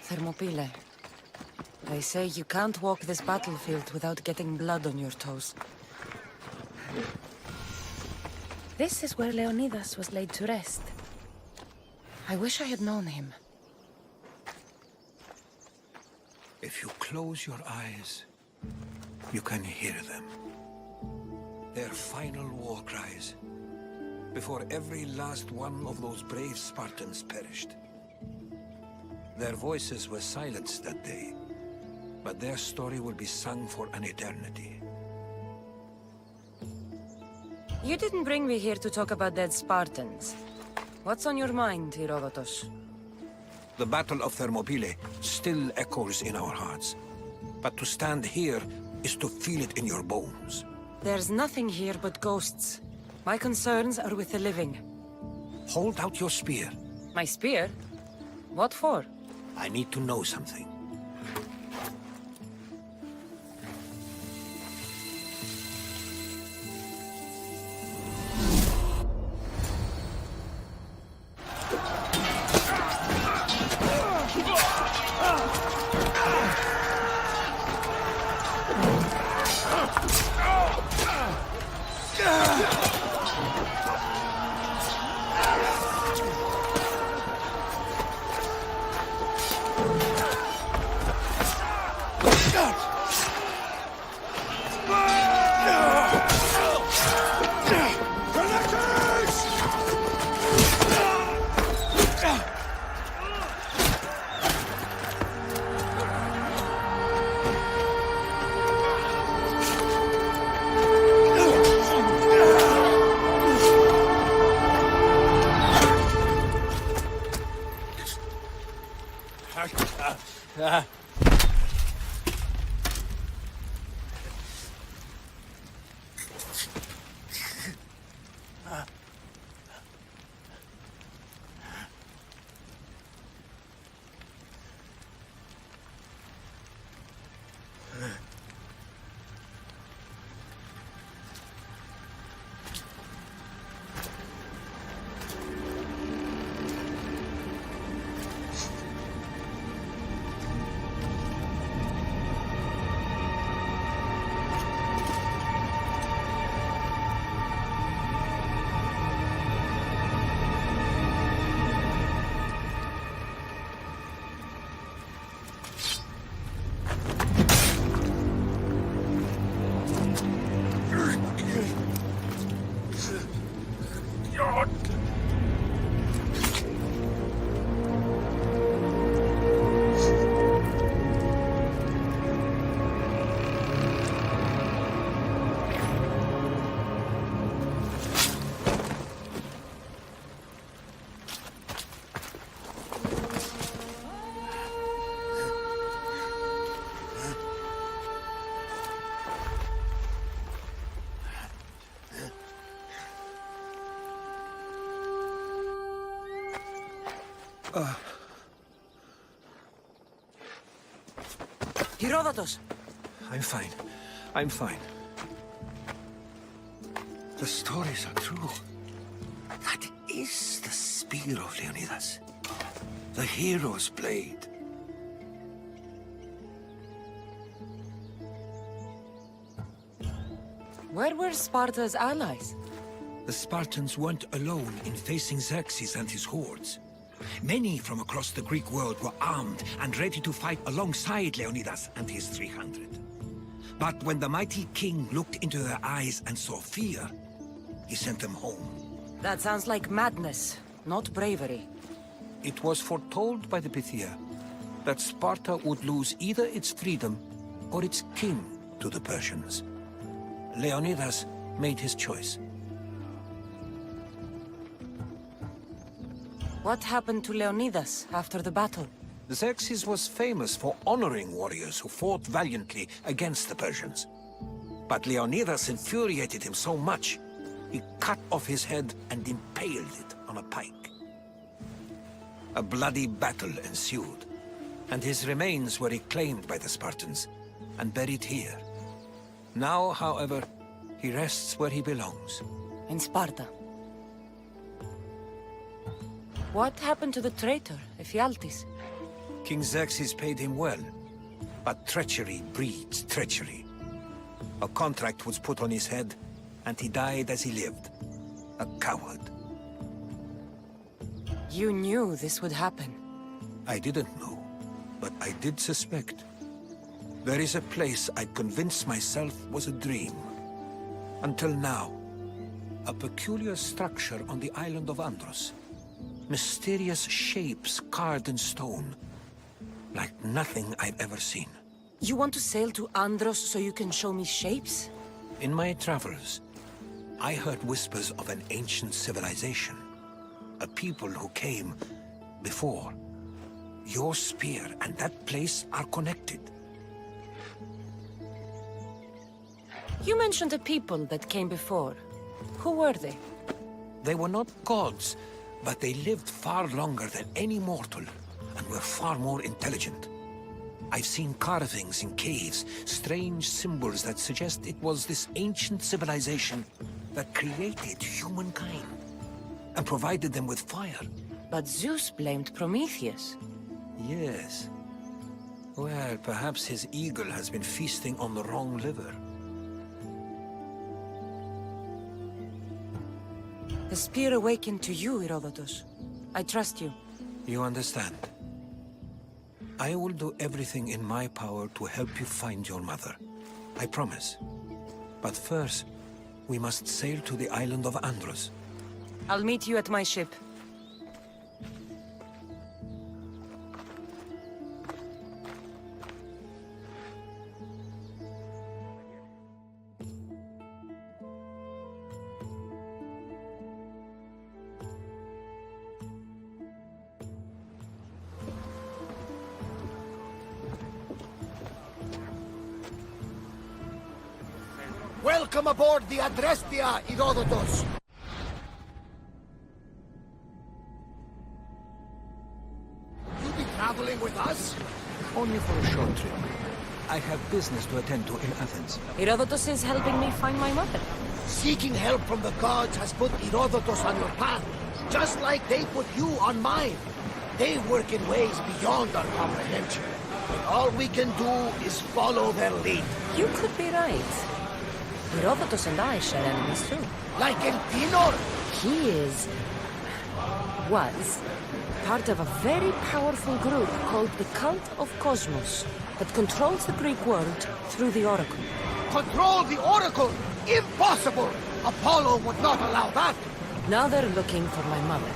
Thermopylae. They say you can't walk this battlefield without getting blood on your toes. This is where Leonidas was laid to rest. I wish I had known him. If you close your eyes, you can hear them. Their final war cries, before every last one of those brave Spartans perished. Their voices were silenced that day, but their story will be sung for an eternity. You didn't bring me here to talk about dead Spartans. What's on your mind, Herodotus? The Battle of Thermopylae still echoes in our hearts. But to stand here is to feel it in your bones. There's nothing here but ghosts. My concerns are with the living. Hold out your spear. My spear? What for? I need to know something. Herodotus! I'm fine. I'm fine. The stories are true. That is the spear of Leonidas. The hero's blade. Where were Sparta's allies? The Spartans weren't alone in facing Xerxes and his hordes. Many from across the Greek world were armed and ready to fight alongside Leonidas and his 300. But when the mighty king looked into their eyes and saw fear, he sent them home. That sounds like madness, not bravery. It was foretold by the Pythia that Sparta would lose either its freedom or its king to the Persians. Leonidas made his choice. What happened to Leonidas after the battle? Xerxes was famous for honoring warriors who fought valiantly against the Persians. But Leonidas infuriated him so much, he cut off his head and impaled it on a pike. A bloody battle ensued, and his remains were reclaimed by the Spartans and buried here. Now, however, he rests where he belongs. In Sparta. What happened to the traitor, Ephialtes? King Xerxes paid him well, but treachery breeds treachery. A contract was put on his head, and he died as he lived. A coward. You knew this would happen. I didn't know, but I did suspect. There is a place I'd convinced myself was a dream. Until now. A peculiar structure on the island of Andros. Mysterious shapes carved in stone. Like nothing I've ever seen. You want to sail to Andros so you can show me shapes? In my travels, I heard whispers of an ancient civilization. A people who came before. Your spear and that place are connected. You mentioned a people that came before. Who were they? They were not gods, but they lived far longer than any mortal, and were far more intelligent. I've seen carvings in caves, strange symbols that suggest it was this ancient civilization that created humankind, and provided them with fire. But Zeus blamed Prometheus. Yes. Well, perhaps his eagle has been feasting on the wrong liver. The spear awakened to you, Herodotus. I trust you. You understand. I will do everything in my power to help you find your mother. I promise. But first, we must sail to the island of Andros. I'll meet you at my ship. Welcome aboard the Adrestia, Herodotus! You be traveling with us? Only for a short trip. I have business to attend to in Athens. Herodotus is helping me find my mother. Seeking help from the gods has put Herodotus on your path, just like they put you on mine. They work in ways beyond our comprehension, and all we can do is follow their lead. You could be right. Herodotus and I share enemies too. Like El Tinor! He was part of a very powerful group called the Cult of Cosmos that controls the Greek world through the Oracle. Control the Oracle! Impossible! Apollo would not allow that! Now they're looking for my mother.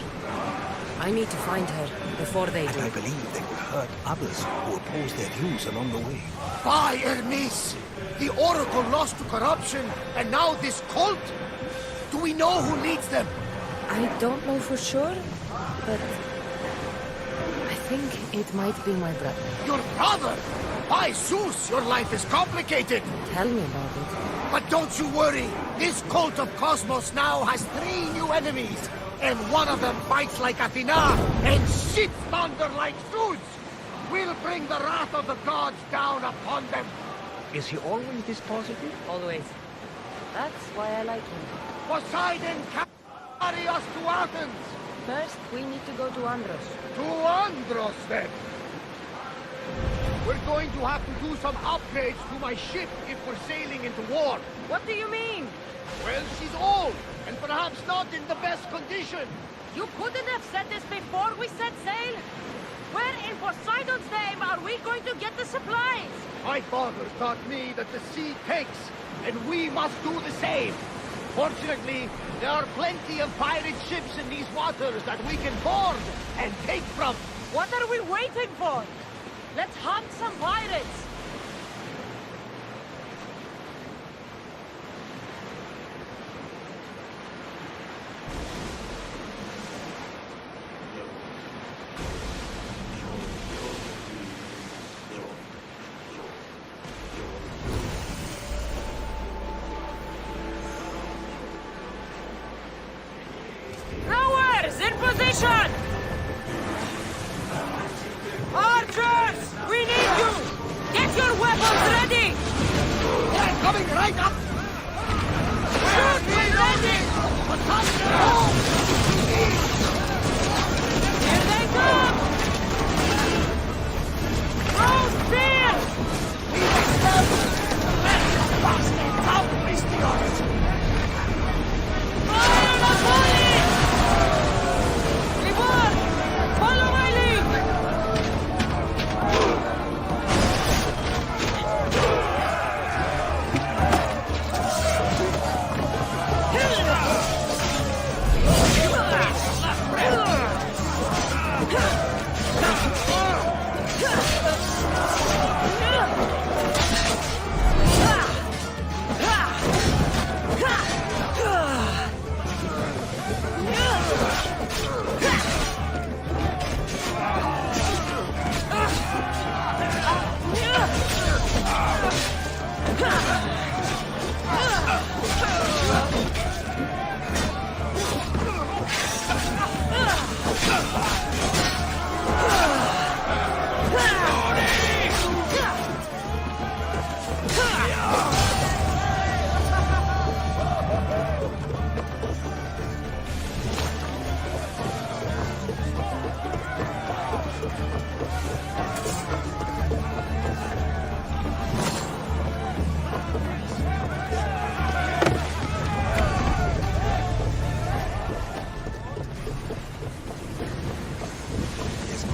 I need to find her before they And do. I believe they will hurt others who oppose their views along the way. By Hermes! The Oracle lost to corruption, and now this cult? Do we know who leads them? I don't know for sure, but I think it might be my brother. Your brother? By Zeus, your life is complicated! Tell me about it. But don't you worry, this cult of Cosmos now has 3 new enemies, and one of them fights like Athena, and shits thunder like Zeus! We'll bring the wrath of the gods down upon them! Is he always this positive? Always. That's why I like him. Poseidon, carry us to Athens! First, we need to go to Andros. To Andros, then! We're going to have to do some upgrades to my ship if we're sailing into war. What do you mean? Well, she's old, and perhaps not in the best condition. You couldn't have said this before we set sail? Where in Poseidon's name are we going to get the supplies? My father taught me that the sea takes, and we must do the same. Fortunately, there are plenty of pirate ships in these waters that we can board and take from. What are we waiting for? Let's hunt some pirates! Rowers, in position! Archers! We need you! Get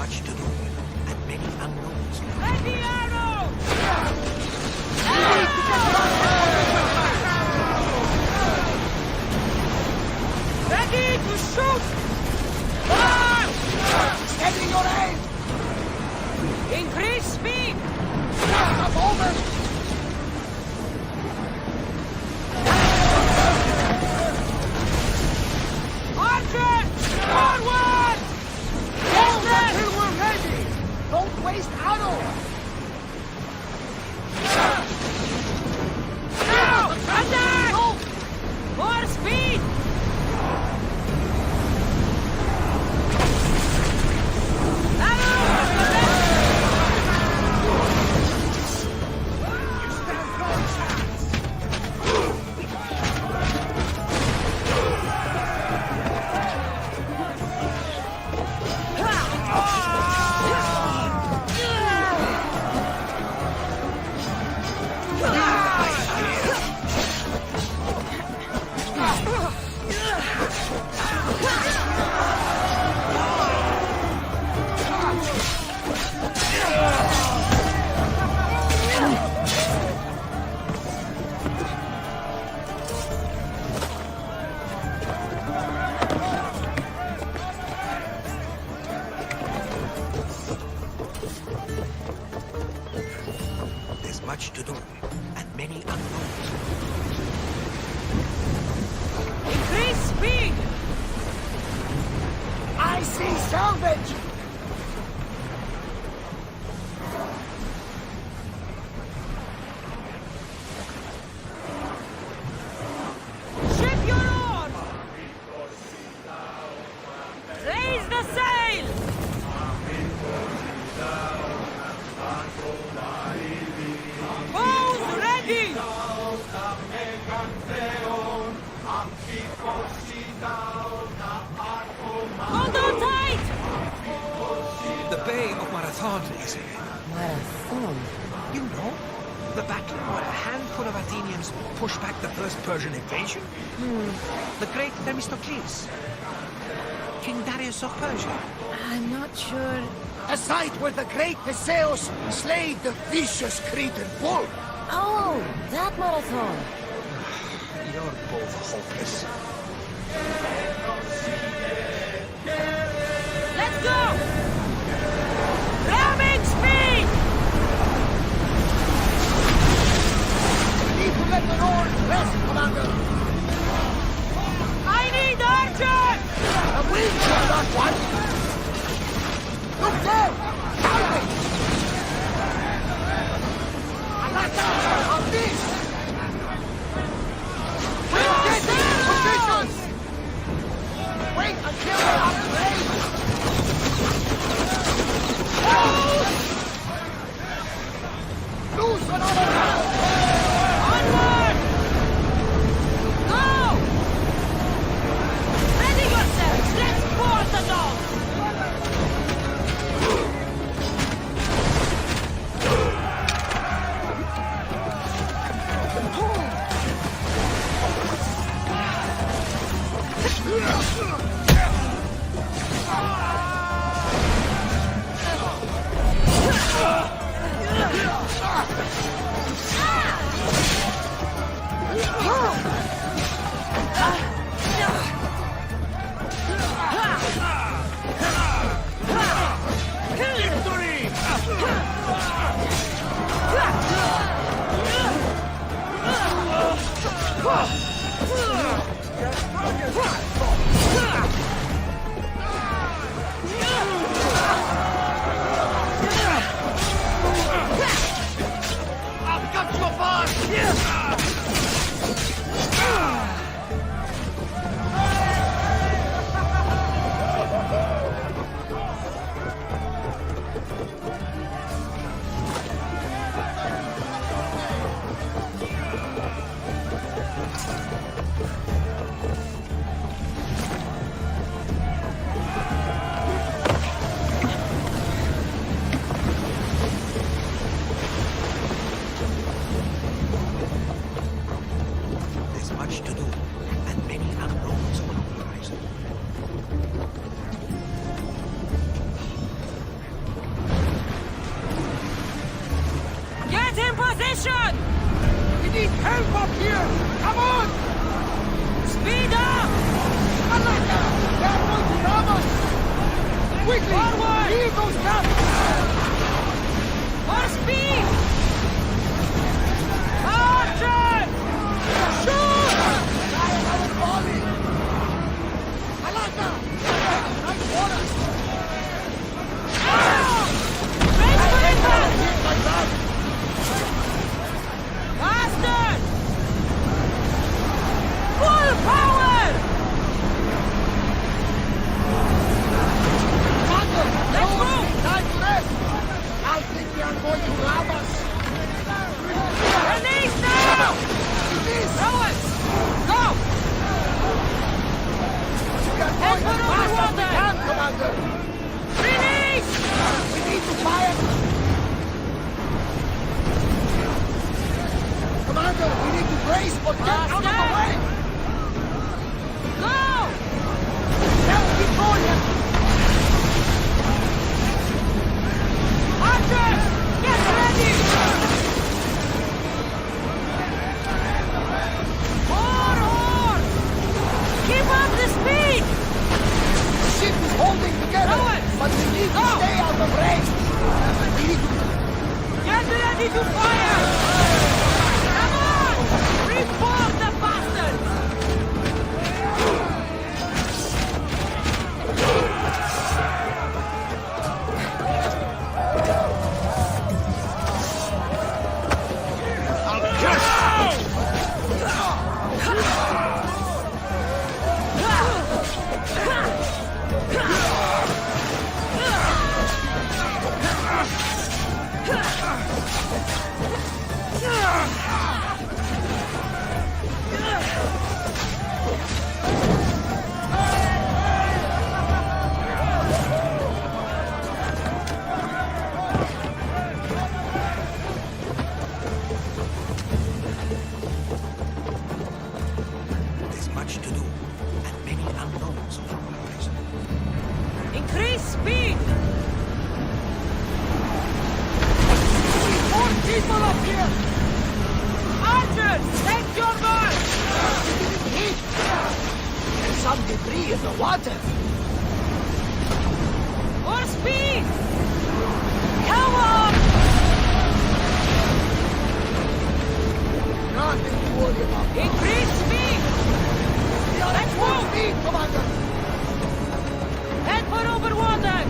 much to do, and many unknowns. Ready, arrow! Ready to shoot! Fire! Steady your aim! Increase speed! A moment! Archers! Forward! Hold until we're ready! Don't waste arrows! Now! Attack! More speed! There's much to do, and many unknowns. Increase speed! I see salvage! Ship your oars! Raise the sail! Bows ready! Hold on tight! The Bay of Marathon is here. Marathon. You know, the battle where a handful of Athenians pushed back the first Persian invasion? The great Themistocles. King Darius of Persia. I'm not sure. A site where the great Theseus slayed the vicious Cretan bull! Oh, that marathon. You're both hopeless. Let's go! Ramming speed! We need to let the oars rest, Commander! I need archers! A wind shall not one! Look there! Salvage! Alata! On this! We'll get in positions! Wait until we're out of range! Loose another round! Onward! Go! Ready yourselves! Let's board the dog! I've got your boss! position! We need help up here! Come on! Speed up! Alaka! They are going to ram us! Quickly! Forward! Leave those traps! More speed! Archer! Shoot! I am falling! Alaka! Right for us! Raise for impact! Hit like that! Faster! Full power! Commander! Let's no move! time to rest! I think they are going to ram us! Release now! It is! Rowers! Go! We are Head going for as fast as we overwater! can, Commander! Release! We need to fire! Commander, we need to brace or get out of the Faster! way! Go! Help me, Gordon! Archers! Get ready! More horse! Keep up the speed! The ship is holding together, Rowers! but we need to Go! stay out of range! We need to... Get ready to fire! Come on! Report the bastards! There's much to do, and many unknowns on our horizon. Increase speed! More people up here! Archers, take your mark! Heat! There's some debris in the water! More speed! Come on! Nothing to worry about. Increase speed! We are at full speed, Commander! Head for overwater!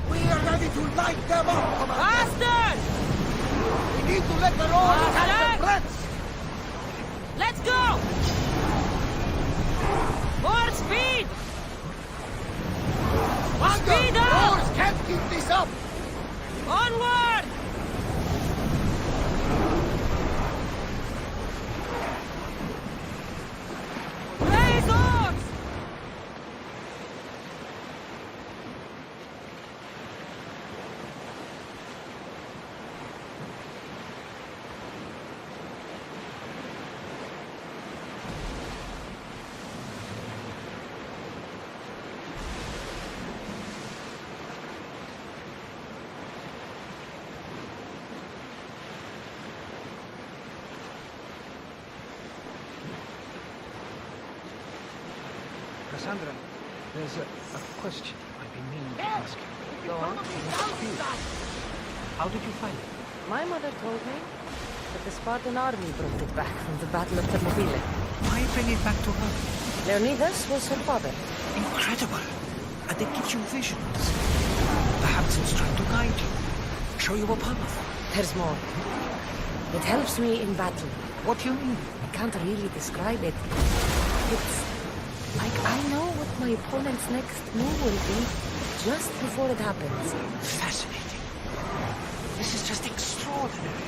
We are ready to light them up, Commander! Faster! We need to let the road catch Faster! their breaths! Let's go! More speed! Commander, Speed up! rowers can't keep this up! Onward! Raise oars! Cassandra, there's a question I've been meaning to ask you. Go on. How did you find it? My mother told me that the Spartan army brought it back from the Battle of Thermopylae. Why bring it back to her? Leonidas was her father. Incredible! And it gives you visions. Perhaps it's trying to guide you, show you a path. There's more. It helps me in battle. What do you mean? I can't really describe it. It's like I know what my opponent's next move will be just before it happens. Fascinating. This is just extraordinary.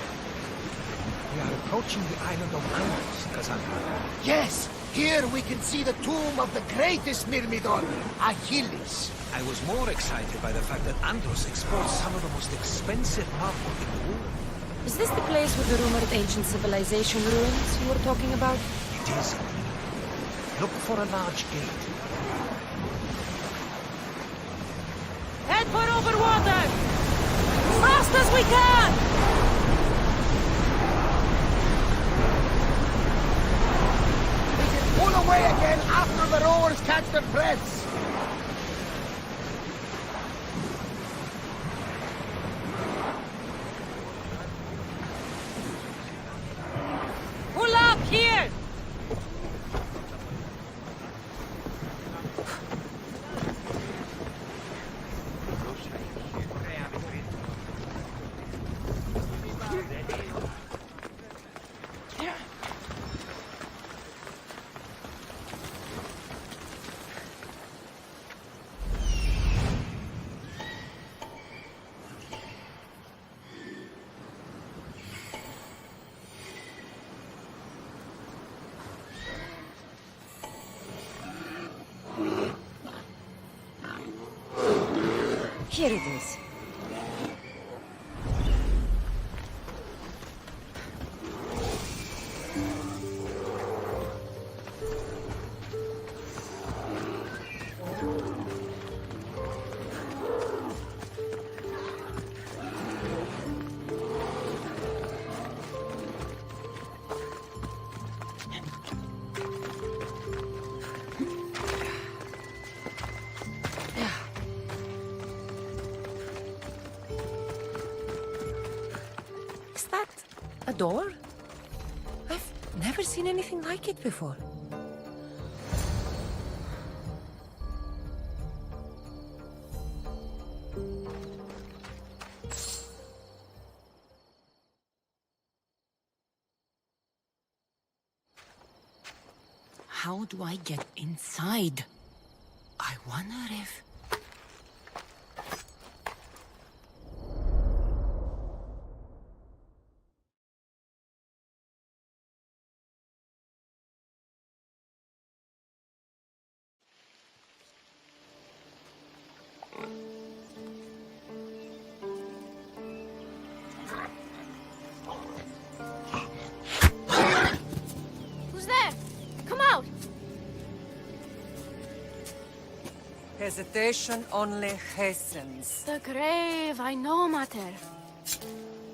We are approaching the island of Athens, Cassandra. Yes, here we can see the tomb of the greatest Myrmidon, Achilles. I was more excited by the fact that Andros exports some of the most expensive marble in the world. Is this the place with the rumored ancient civilization ruins you were talking about? It is. Look for a large gate. Head for over water! Fast as we can! We can pull away again after the rowers catch their breaths. Pull up here! Here it is. Is that a door? I've never seen anything like it before. How do I get inside? I wonder if... Who's there? Come out! Hesitation only hastens. The grave, I know, Mater.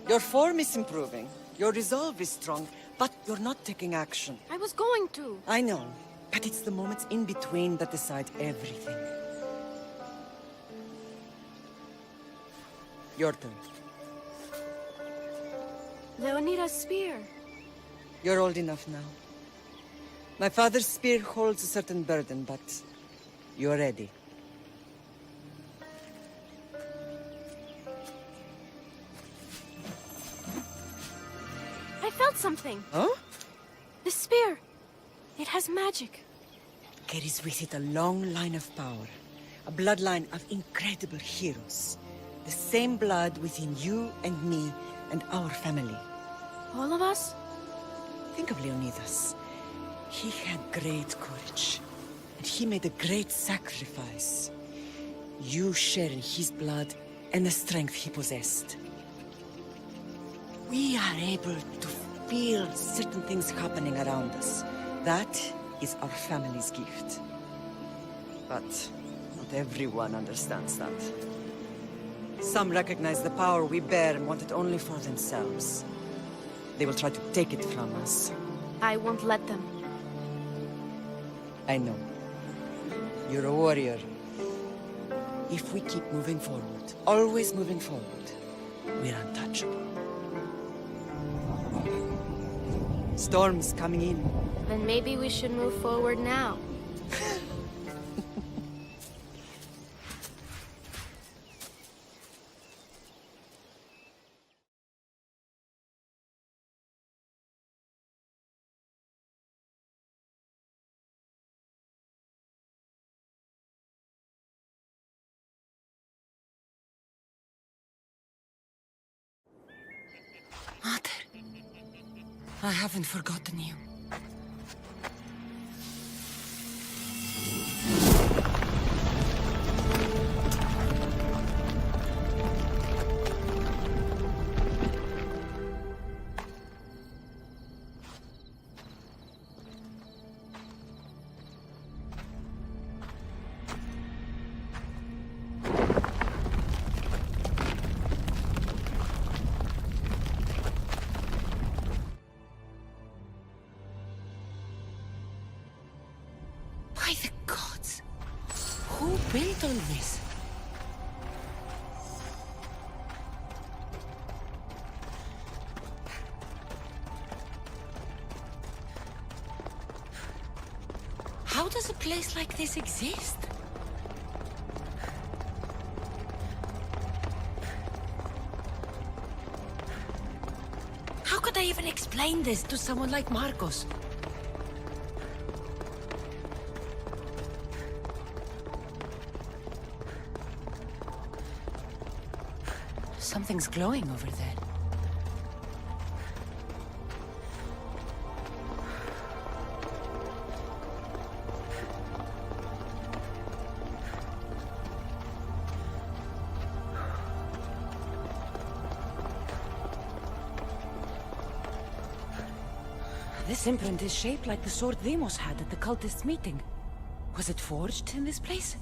Your form is improving. Your resolve is strong, but you're not taking action. I was going to. I know, but it's the moments in between that decide everything. Your turn. Leonida's spear. You're old enough now. My father's spear holds a certain burden, but you're ready. I felt something. Huh? The spear. It has magic. Carries with it a long line of power. A bloodline of incredible heroes. The same blood within you and me and our family. All of us? Think of Leonidas. He had great courage. And he made a great sacrifice. You share in his blood and the strength he possessed. We are able to feel certain things happening around us. That is our family's gift. But not everyone understands that. Some recognize the power we bear and want it only for themselves. They will try to take it from us. I won't let them. I know. You're a warrior. If we keep moving forward, always moving forward, we're untouchable. Storm's coming in. Then maybe we should move forward now. I haven't forgotten you. By the gods! Who built all this? How does a place like this exist? How could I even explain this to someone like Marcos? Something's glowing over there. This imprint is shaped like the sword Demos had at the cultists' meeting. Was it forged in this place?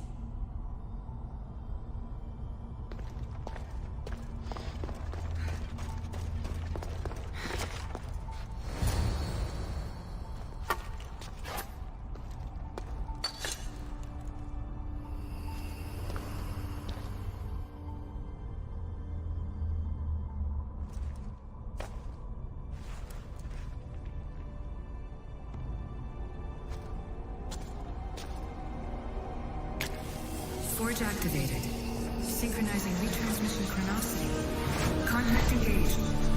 Forge activated. Synchronizing retransmission chronicity. Contact engaged.